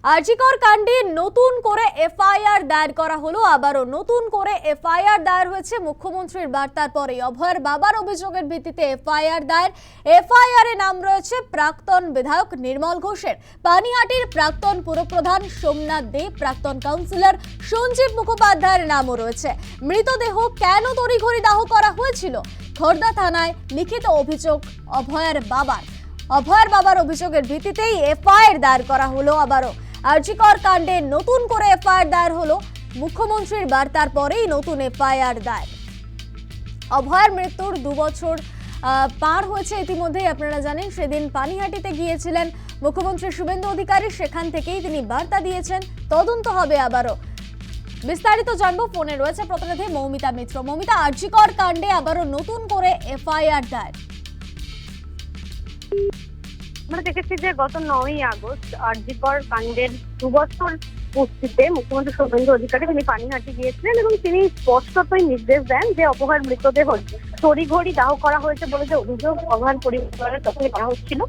আরজিকর কাণ্ডে নতুন করে এফআইআর দায়ের করা হলো। আবারও নতুন করে এফআইআর দায়ের হয়েছে। মুখ্যমন্ত্রীর বার্তার পরে অভয়ের বাবার অভিযোগের ভিত্তিতে এফআইআর দায়ের। এফআইআর এ নাম রয়েছে প্রাক্তন বিধায়ক নির্মল ঘোষের, পানিহাটির প্রাক্তন পুরপ্রধান সোমনাথ দে, প্রাক্তন কাউন্সিলর সঞ্জীব মুখোপাধ্যায়ের নামও রয়েছে। মৃতদেহ কেন তড়িঘড়ি দাহ করা হয়েছিল, খোর্ধা থানায় লিখিত অভিযোগ অভয়ের বাবার অভিযোগের ভিত্তিতেই এফআইআর দায়ের করা হলো। আবারও আরজিকর কাণ্ডে নতুন করে এফআইআর দায়ের হলো। মুখ্যমন্ত্রীর বার্তার পরেই নতুন এফআইআর দায়ের। অভয়ের মৃত্যুর 2 বছর পার হয়েছে ইতিমধ্যেই। আপনারা জানেন সেদিন পানিহাটিতে গিয়েছিলেন মুখ্যমন্ত্রী শুভেন্দু অধিকারী, সেখান থেকেই তিনি বার্তা দিয়েছেন তদন্ত হবে। আবারও বিস্তারিত জানবো, ফোনে রয়েছে প্রতিনিধি মৌমিতা মিত্র। মৌমিতা, আরজিকর কাণ্ডে আবারও নতুন করে এফআইআর দায়ের। আমরা দেখেছি যে গত 9ই আগস্ট আরজিকর কাণ্ডের 2 বছর পূর্তিতে মুখ্যমন্ত্রী শুভেন্দু অধিকারী তিনি পানিহাটি গিয়েছিলেন এবং তিনি স্পষ্টতই নির্দেশ দেন যে অপহর মৃতদেহ তড়িঘড়ি দাহ করা হয়েছে বলে যে অভিযোগ অভয়ার পরিবারের তখনই করা হচ্ছিল,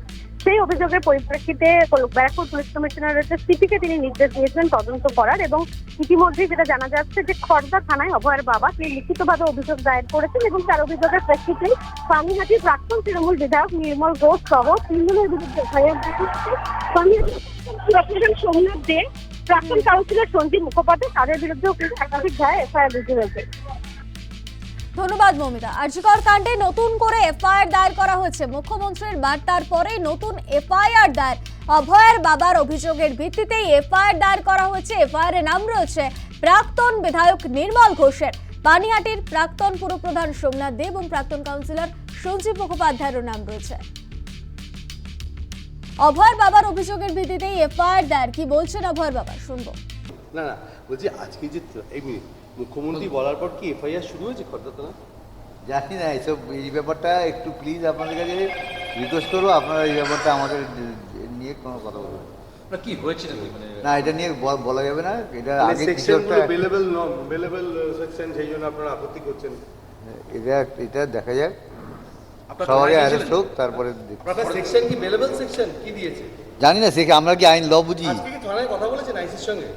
সেই অভিযোগের পরিপ্রেক্ষিতে ব্যারাকপুর পুলিশ কমিশনারের সিপিকে তিনি নির্দেশ দিয়েছিলেন তদন্ত করার। এবং ইতিমধ্যেই যেটা জানা যাচ্ছে যে খড়দা থানায় অভয়ের বাবা তিনি লিখিতভাবে অভিযোগ দায়ের করেছেন এবং তার অভিযোগের প্রেক্ষিতেই পানিহাটির প্রাক্তন তৃণমূল বিধায়ক নির্মল ঘোষ সহ 3 জনের বিরুদ্ধে এফআইআর দায়ের। সোমনাথ দে, প্রাক্তন কাউন্সিলর সঞ্জীব মুখোপাধ্যায়, তাদের বিরুদ্ধেও কিন্তু একাধিক ধারায় এফআইআর রুজু হয়েছে। ধন্যবাদ মৌমিতা। আরজিকর কাণ্ডে নতুন করে এফআইআর দায়ের করা হয়েছে। মুখ্যমন্ত্রীর বার্তার পরেই নতুন এফআইআর দায়ের। অভয়ের বাবার অভিযোগের ভিত্তিতেই এফআইআর দায়ের করা হয়েছে। এফআইআর এর নাম রয়েছে প্রাক্তন বিধায়ক নির্মল ঘোষের, পানিহাটির প্রাক্তন পুরপ্রধান সোমনাথ দে এবং প্রাক্তন কাউন্সিলর সঞ্জীব মুখোপাধ্যায়ের নাম রয়েছে। অভয়ের বাবার অভিযোগের ভিত্তিতেই এফআইআর দায়ের। কি বলছেন অভয়ের বাবা, শুনবো। না বলছি আজকে যে মুখ্যমন্ত্রী বলার পর কি এফআইআর শুরু হয়েছে খড়দা থানা? জানি না এইসব, এই ব্যাপারটা একটু প্লিজ আপনাদের কাছে রিকোয়েস্ট করবো, আপনারা এই ব্যাপারটা আমাদের নিয়ে কোনো কথা বলবেন না। কি হয়েছে না, এটা নিয়ে বলা যাবে না। এটা আগে কিছু একটা বেলেবল সেকশন, সেই জন্য আপনারা আপত্তি করছেন। এটা দেখা যাক, সবাই অ্যারেস্ট হোক, তারপরে সেকশন কি বেলেবল সেকশন কি দিয়েছে জানি না। সে আমরা কি আইন ল বুঝি? আজকে কি থানায় কথা বলেছেন আইসির সঙ্গে?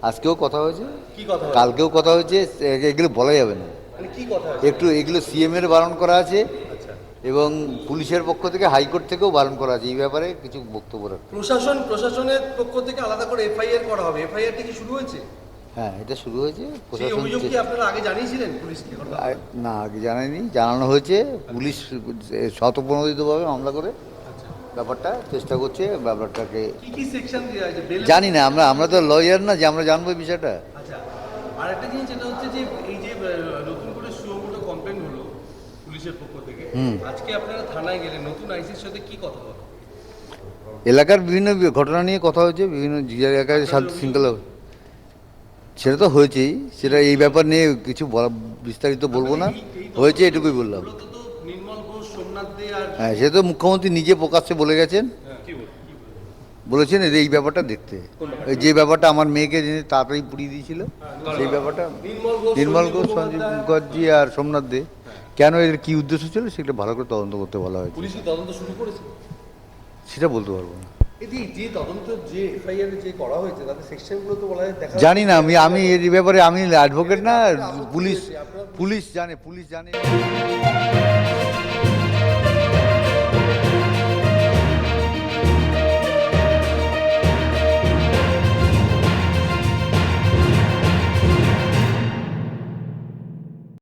আজকেও কথা হয়েছে, কি কথা, কালকেও কথা হয়েছে। এগুলো বলা যাবে না। মানে কি কথা একটু এগুলো সিএম এর বারণ করা আছে এবং পুলিশের পক্ষ থেকে হাইকোর্ট থেকেও বারণ করা আছে এই ব্যাপারে কিছু বক্তব্য রাখতে। প্রশাসনের পক্ষ থেকে আলাদা করে এফআইআর করা হবে। এফআইআরটি কি শুরু হয়েছে? হ্যাঁ, এটা শুরু হয়েছে। সেই অভিযোগ কি আপনারা আগে জানিয়েছিলেন পুলিশকে? না, আগে জানায়নি, জানানো হয়েছে। পুলিশ স্বতঃপ্রণোদিতভাবে মামলা করে ব্যাপারটা চেষ্টা করছে। ব্যাপারটাকে কি সেকশন দেওয়া আছে জানি না, আমরা তো লয়ার না যে আমরা জানবো এই বিষয়টা। আচ্ছা, আর একটা জিনিস যেটা হচ্ছে যে এই যে নতুন করে সুমোটো কমপ্লেন হলো পুলিশের পক্ষ থেকে, আজকে আপনারা থানায় গেলেন, নতুন আইসির সাথে কি কথা হলো? এলাকার বিভিন্ন ঘটনা নিয়ে কথা হয়েছে, বিভিন্ন এলাকায় শান্তি শৃঙ্খলা সেটা তো হয়েছেই। সেটা এই ব্যাপার নিয়ে কিছু বিস্তারিত বলবো না, হয়েছে এটুকুই বললাম। হ্যাঁ, সে তো মুখ্যমন্ত্রী নিজে প্রকাশ্যে বলে গেছেন, বলেছেন এই ব্যাপারটা দেখতে। যে ব্যাপারটা আমার মেয়েকে তাড়াতাড়ি পুড়িয়ে দিয়েছিল, সেই ব্যাপারটা নির্মল ঘোষ, সঞ্জীব মুখার্জি আর সোমনাথ দে, কেন এর কি উদ্দেশ্য ছিল সেটা ভালো করে তদন্ত করতে বলা হয়েছে। পুলিশ তদন্ত শুরু করেছে সেটা বলতে পারবো না। যে তদন্ত যে এফআইআর যে করা হয়েছে তাদের সেকশনগুলো তো বলা যায়, জানি না। আমি এই ব্যাপারে আমি অ্যাডভোকেট না, পুলিশ জানে।